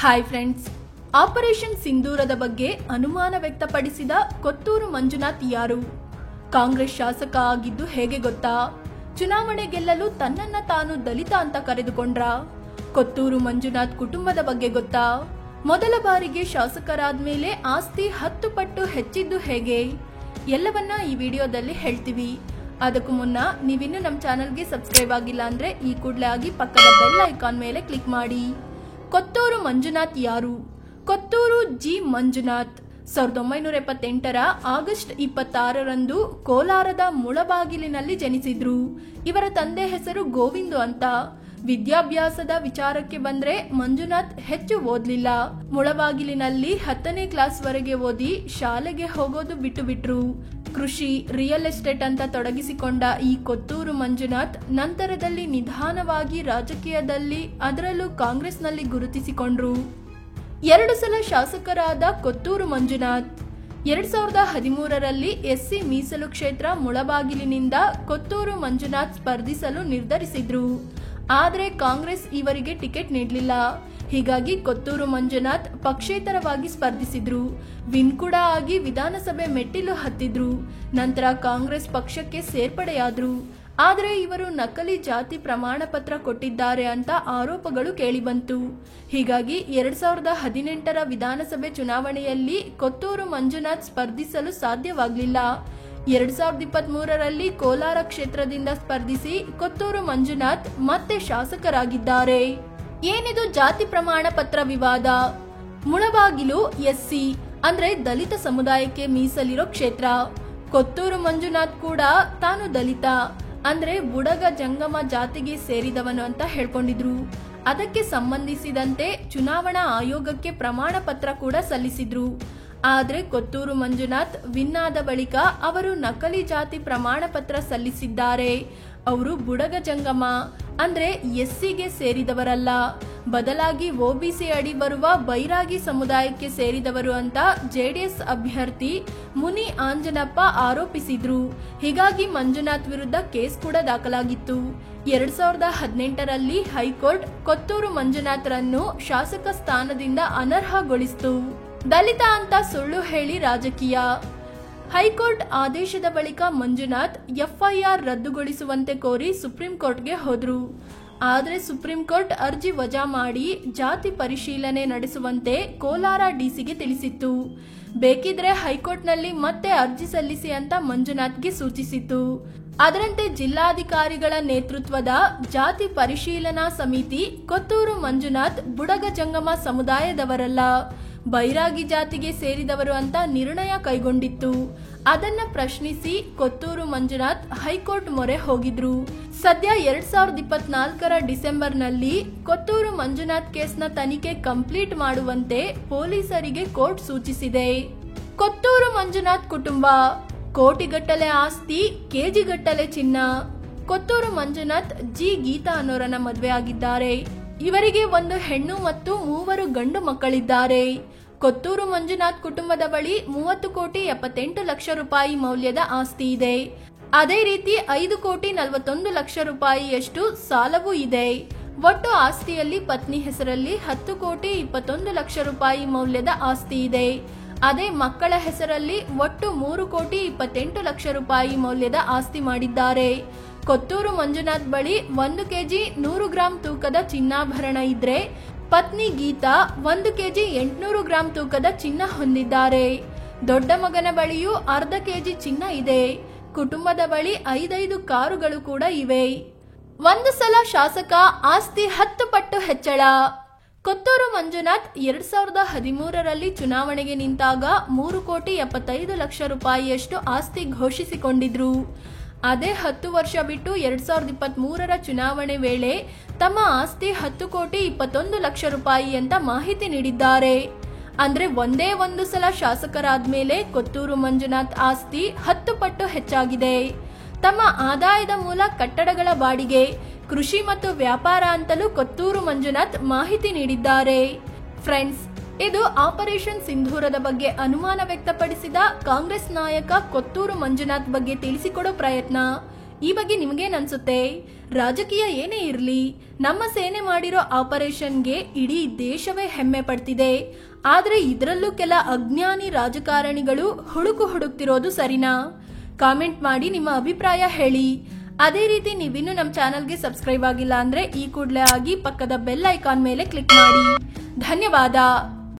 Hi friends, operation ಸಿಂಧೂರದ ಬಗ್ಗೆ ಅನುಮಾನ ವ್ಯಕ್ತಪಡಿಸಿದ ಕೊತ್ತೂರು ಮಂಜುನಾಥ್ ಯಾರು? ಕಾಂಗ್ರೆಸ್ ಶಾಸಕ ಆಗಿದ್ದು ಹೇಗೆ ಗೊತ್ತಾ? ಚುನಾವಣೆ ಗೆಲ್ಲಲು ತನ್ನನ್ನ ತಾನು ದಲಿತ ಅಂತ ಕರೆದುಕೊಂಡ್ರ? ಕೊತ್ತೂರು ಮಂಜುನಾಥ್ ಕುಟುಂಬದ ಬಗ್ಗೆ ಗೊತ್ತಾ? ಮೊದಲ ಬಾರಿಗೆ ಶಾಸಕರಾದ್ಮೇಲೆ ಆಸ್ತಿ 10 ಪಟ್ಟು ಹೆಚ್ಚಿದ್ದು ಹೇಗೆ? ಎಲ್ಲವನ್ನ ಈ ವಿಡಿಯೋದಲ್ಲಿ ಹೇಳ್ತೀವಿ. ಅದಕ್ಕೂ ಮುನ್ನ ನೀವಿನ್ನು ನಮ್ಮ ಚಾನೆಲ್ಗೆ ಸಬ್ಸ್ಕ್ರೈಬ್ ಆಗಿಲ್ಲ ಅಂದ್ರೆ ಈ ಕೂಡಲೇ ಆಗಿ ಪಕ್ಕದ ಬೆಲ್ ಐಕಾನ್ ಮೇಲೆ ಕ್ಲಿಕ್ ಮಾಡಿ. ಕೊತ್ತೂರು ಮಂಜುನಾಥ್ ಯಾರು? ಕೊತ್ತೂರು ಜಿ ಮಂಜುನಾಥ್ 1978ರ ಆಗಸ್ಟ್ 26ರಂದು ಕೋಲಾರದ ಮುಳಬಾಗಿಲಿನಲ್ಲಿ ಜನಿಸಿದ್ರು. ಇವರ ತಂದೆ ಹೆಸರು ಗೋವಿಂದು ಅಂತ. ವಿದ್ಯಾಭ್ಯಾಸದ ವಿಚಾರಕ್ಕೆ ಬಂದ್ರೆ ಮಂಜುನಾಥ್ ಹೆಚ್ಚು ಓದ್ಲಿಲ್ಲ. ಮುಳಬಾಗಿಲಿನಲ್ಲಿ 10ನೇ ಕ್ಲಾಸ್ ವರೆಗೆ ಓದಿ ಶಾಲೆಗೆ ಹೋಗೋದು ಬಿಟ್ಟುಬಿಟ್ರು. ಕೃಷಿ, ರಿಯಲ್ ಎಸ್ಟೇಟ್ ಅಂತ ತೊಡಗಿಸಿಕೊಂಡ ಈ ಕೊತ್ತೂರು ಮಂಜುನಾಥ್ ನಂತರದಲ್ಲಿ ನಿಧಾನವಾಗಿ ರಾಜಕೀಯದಲ್ಲಿ, ಅದರಲ್ಲೂ ಕಾಂಗ್ರೆಸ್ನಲ್ಲಿ ಗುರುತಿಸಿಕೊಂಡ್ರು. 2 ಸಲ ಶಾಸಕರಾದ ಕೊತ್ತೂರು ಮಂಜುನಾಥ್ 2013ರಲ್ಲಿ ಎಸ್ಸಿ ಮೀಸಲು ಕ್ಷೇತ್ರ ಮುಳಬಾಗಿಲಿನಿಂದ ಕೊತ್ತೂರು ಮಂಜುನಾಥ್ ಸ್ಪರ್ಧಿಸಲು ನಿರ್ಧರಿಸಿದ್ರು. ಆದರೆ ಕಾಂಗ್ರೆಸ್ ಇವರಿಗೆ ಟಿಕೆಟ್ ನೀಡಲಿಲ್ಲ. ಹೀಗಾಗಿ ಕೊತ್ತೂರು ಮಂಜುನಾಥ್ ಪಕ್ಷೇತರವಾಗಿ ಸ್ಪರ್ಧಿಸಿದ್ರು. ವಿನ್ ಕೂಡ ಆಗಿ ವಿಧಾನಸಭೆ ಮೆಟ್ಟಿಲು ಹತ್ತಿದ್ರು. ನಂತರ ಕಾಂಗ್ರೆಸ್ ಪಕ್ಷಕ್ಕೆ ಸೇರ್ಪಡೆಯಾದ್ರು. ಆದರೆ ಇವರು ನಕಲಿ ಜಾತಿ ಪ್ರಮಾಣ ಪತ್ರ ಕೊಟ್ಟಿದ್ದಾರೆ ಅಂತ ಆರೋಪಗಳು ಕೇಳಿಬಂತು. ಹೀಗಾಗಿ 2018ರ ವಿಧಾನಸಭೆ ಚುನಾವಣೆಯಲ್ಲಿ ಕೊತ್ತೂರು ಮಂಜುನಾಥ್ ಸ್ಪರ್ಧಿಸಲು ಸಾಧ್ಯವಾಗಲಿಲ್ಲ. 2023ರಲ್ಲಿ ಕೋಲಾರ ಕ್ಷೇತ್ರದಿಂದ ಸ್ಪರ್ಧಿಸಿ ಕೊತ್ತೂರು ಮಂಜುನಾಥ್ ಮತ್ತೆ ಶಾಸಕರಾಗಿದ್ದಾರೆ. ಏನಿದು ಜಾತಿ ಪ್ರಮಾಣ ಪತ್ರ ವಿವಾದ? ಮುಳಬಾಗಿಲು ಎಸ್ಸಿ ಅಂದ್ರೆ ದಲಿತ ಸಮುದಾಯಕ್ಕೆ ಮೀಸಲಿರೋ ಕ್ಷೇತ್ರ. ಕೊತ್ತೂರು ಮಂಜುನಾಥ್ ಕೂಡ ತಾನು ದಲಿತ ಅಂದ್ರೆ ಬುಡಗ ಜಂಗಮ ಜಾತಿಗೆ ಸೇರಿದವನು ಅಂತ ಹೇಳ್ಕೊಂಡಿದ್ರು. ಅದಕ್ಕೆ ಸಂಬಂಧಿಸಿದಂತೆ ಚುನಾವಣಾ ಆಯೋಗಕ್ಕೆ ಪ್ರಮಾಣ ಪತ್ರ ಕೂಡ ಸಲ್ಲಿಸಿದ್ರು. ಆದ್ರೆ ಕೊತ್ತೂರು ಮಂಜುನಾಥ್ ವಿನ್ ಆದ ಬಳಿಕ ಅವರು ನಕಲಿ ಜಾತಿ ಪ್ರಮಾಣ ಪತ್ರ ಸಲ್ಲಿಸಿದ್ದಾರೆ. ಅವರು ಬುಡಗ ಜಂಗಮ ಅಂದ್ರೆ ಎಸ್ಸಿಗೆ ಸೇರಿದವರಲ್ಲ, ಬದಲಾಗಿ ಒಬಿಸಿ ಅಡಿ ಬರುವ ಬೈರಾಗಿ ಸಮುದಾಯಕ್ಕೆ ಸೇರಿದವರು ಅಂತ ಜೆಡಿಎಸ್ ಅಭ್ಯರ್ಥಿ ಮುನಿ ಆಂಜನಪ್ಪ ಆರೋಪಿಸಿದ್ರು. ಹೀಗಾಗಿ ಮಂಜುನಾಥ್ ವಿರುದ್ಧ ಕೇಸ್ ಕೂಡ ದಾಖಲಾಗಿತ್ತು. 2018ರಲ್ಲಿ ಹೈಕೋರ್ಟ್ ಕೊತ್ತೂರು ಮಂಜುನಾಥ್ರನ್ನು ಶಾಸಕ ಸ್ಥಾನದಿಂದ ಅನರ್ಹಗೊಳಿಸಿತು. ದಲಿತ ಅಂತ ಸುಳ್ಳು ಹೇಳಿ ರಾಜಕೀಯ. ಹೈಕೋರ್ಟ್ ಆದೇಶದ ಬಳಿಕ ಮಂಜುನಾಥ್ ಎಫ್ಐಆರ್ ರದ್ದುಗೊಳಿಸುವಂತೆ ಕೋರಿ ಸುಪ್ರೀಂ ಕೋರ್ಟ್ಗೆ ಹೋದ್ರು. ಆದರೆ ಸುಪ್ರೀಂ ಕೋರ್ಟ್ ಅರ್ಜಿ ವಜಾ ಮಾಡಿ ಜಾತಿ ಪರಿಶೀಲನೆ ನಡೆಸುವಂತೆ ಕೋಲಾರ ಡಿಸಿಗೆ ತಿಳಿಸಿತ್ತು. ಬೇಕಿದ್ರೆ ಹೈಕೋರ್ಟ್ನಲ್ಲಿ ಮತ್ತೆ ಅರ್ಜಿ ಸಲ್ಲಿಸಿ ಅಂತ ಮಂಜುನಾಥ್ಗೆ ಸೂಚಿಸಿತ್ತು. ಅದರಂತೆ ಜಿಲ್ಲಾಧಿಕಾರಿಗಳ ನೇತೃತ್ವದ ಜಾತಿ ಪರಿಶೀಲನಾ ಸಮಿತಿ ಕೊತ್ತೂರು ಮಂಜುನಾಥ್ ಬುಡಗ ಜಂಗಮ ಸಮುದಾಯದವರಲ್ಲ, ಬೈರಾಗಿ ಜಾತಿಗೆ ಸೇರಿದವರು ಅಂತ ನಿರ್ಣಯ ಕೈಗೊಂಡಿತ್ತು. ಅದನ್ನ ಪ್ರಶ್ನಿಸಿ ಕೊತ್ತೂರು ಮಂಜುನಾಥ್ ಹೈಕೋರ್ಟ್ ಮೊರೆ ಹೋಗಿದ್ರು. ಸದ್ಯ 2024ರ ಡಿಸೆಂಬರ್ನಲ್ಲಿ ಕೊತ್ತೂರು ಮಂಜುನಾಥ್ ಕೇಸ್ನ ತನಿಖೆ ಕಂಪ್ಲೀಟ್ ಮಾಡುವಂತೆ ಪೊಲೀಸರಿಗೆ ಕೋರ್ಟ್ ಸೂಚಿಸಿದೆ. ಕೊತ್ತೂರು ಮಂಜುನಾಥ್ ಕುಟುಂಬ ಕೋಟಿಗಟ್ಟಲೆ ಆಸ್ತಿ, ಕೆಜಿಗಟ್ಟಲೆ ಚಿನ್ನ. ಕೊತ್ತೂರು ಮಂಜುನಾಥ್ ಜಿ ಗೀತಾ ಅನ್ನೋರನ್ನ ಮದುವೆ ಆಗಿದ್ದಾರೆ. ಇವರಿಗೆ 1 ಹೆಣ್ಣು ಮತ್ತು 3 ಗಂಡು ಮಕ್ಕಳಿದ್ದಾರೆ. ಕೊತ್ತೂರು ಮಂಜುನಾಥ್ ಕುಟುಂಬದ ಬಳಿ 30,78,00,000 ರೂಪಾಯಿ ಮೌಲ್ಯದ ಆಸ್ತಿ ಇದೆ. ಅದೇ ರೀತಿ 5,41,00,000 ರೂಪಾಯಿಯಷ್ಟು ಸಾಲವೂ ಇದೆ. ಒಟ್ಟು ಆಸ್ತಿಯಲ್ಲಿ ಪತ್ನಿ ಹೆಸರಲ್ಲಿ 10,21,00,000 ರೂಪಾಯಿ ಮೌಲ್ಯದ ಆಸ್ತಿ ಇದೆ. ಅದೇ ಮಕ್ಕಳ ಹೆಸರಲ್ಲಿ ಒಟ್ಟು 3,28,00,000 ರೂಪಾಯಿ ಮೌಲ್ಯದ ಆಸ್ತಿ ಮಾಡಿದ್ದಾರೆ. ಕೊತ್ತೂರು ಮಂಜುನಾಥ್ ಬಳಿ 1 ಕೆಜಿ 100 ಗ್ರಾಂ ತೂಕದ ಚಿನ್ನಾಭರಣ ಇದ್ರೆ, ಪತ್ನಿ ಗೀತಾ 1 ಕೆಜಿ 800 ಗ್ರಾಂ ತೂಕದ ಚಿನ್ನ ಹೊಂದಿದ್ದಾರೆ. ದೊಡ್ಡ ಮಗನ ಬಳಿಯೂ 1/2 ಕೆಜಿ ಚಿನ್ನ ಇದೆ. ಕುಟುಂಬದ ಬಳಿ 5 ಕಾರುಗಳು ಕೂಡ ಇವೆ. ಒಂದು ಸಲ ಶಾಸಕ, ಆಸ್ತಿ 10 ಪಟ್ಟು ಹೆಚ್ಚಳ. ಕೊತ್ತೂರು ಮಂಜುನಾಥ್ 2013ರಲ್ಲಿ ಚುನಾವಣೆಗೆ ನಿಂತಾಗ 3,75,00,000 ರೂಪಾಯಿಯಷ್ಟು ಆಸ್ತಿ ಘೋಷಿಸಿಕೊಂಡಿದ್ರು. ಅದೇ 10 ವರ್ಷ ಬಿಟ್ಟು 2023ರ ಚುನಾವಣೆ ವೇಳೆ ತಮ್ಮ ಆಸ್ತಿ 10,21,00,000 ರೂಪಾಯಿ ಅಂತ ಮಾಹಿತಿ ನೀಡಿದ್ದಾರೆ. ಅಂದ್ರೆ ಒಂದೇ ಒಂದು ಸಲ ಶಾಸಕರಾದ್ಮೇಲೆ ಕೊತ್ತೂರು ಮಂಜುನಾಥ್ ಆಸ್ತಿ 10 ಪಟ್ಟು ಹೆಚ್ಚಾಗಿದೆ. ತಮ್ಮ ಆದಾಯದ ಮೂಲ ಕಟ್ಟಡಗಳ ಬಾಡಿಗೆ, ಕೃಷಿ ಮತ್ತು ವ್ಯಾಪಾರ ಅಂತಲೂ ಕೊತ್ತೂರು ಮಂಜುನಾಥ್ ಮಾಹಿತಿ ನೀಡಿದ್ದಾರೆ. ಫ್ರೆಂಡ್ಸ್, ಇದು ಆಪರೇಷನ್ ಸಿಂಧೂರದ ಬಗ್ಗೆ ಅನುಮಾನ ವ್ಯಕ್ತಪಡಿಸಿದ ಕಾಂಗ್ರೆಸ್ ನಾಯಕ ಕೊತ್ತೂರು ಮಂಜುನಾಥ್ ಬಗ್ಗೆ ತಿಳಿಸಿಕೊಡೋ ಪ್ರಯತ್ನ. ಈ ಬಗ್ಗೆ ನಿಮ್ಗೇನ್ ಅನ್ಸುತ್ತೆ? ರಾಜಕೀಯ ಏನೇ ಇರ್ಲಿ, ನಮ್ಮ ಸೇನೆ ಮಾಡಿರೋ ಆಪರೇಷನ್ಗೆ ಇಡೀ ದೇಶವೇ ಹೆಮ್ಮೆ ಪಡ್ತಿದೆ. ಆದ್ರೆ ಇದರಲ್ಲೂ ಕೆಲ ಅಜ್ಞಾನಿ ರಾಜಕಾರಣಿಗಳು ಹುಡುಕ್ತಿರೋದು ಸರಿನಾ? ಕಾಮೆಂಟ್ ಮಾಡಿ ನಿಮ್ಮ ಅಭಿಪ್ರಾಯ ಹೇಳಿ. ಅದೇ ರೀತಿ ನೀವಿನ್ನೂ ನಮ್ಮ ಚಾನಲ್ಗೆ ಸಬ್ಸ್ಕ್ರೈಬ್ ಆಗಿಲ್ಲ ಅಂದ್ರೆ ಈ ಕೂಡಲೇ ಆಗಿ ಪಕ್ಕದ ಬೆಲ್ ಐಕಾನ್ ಮೇಲೆ ಕ್ಲಿಕ್ ಮಾಡಿ. ಧನ್ಯವಾದ.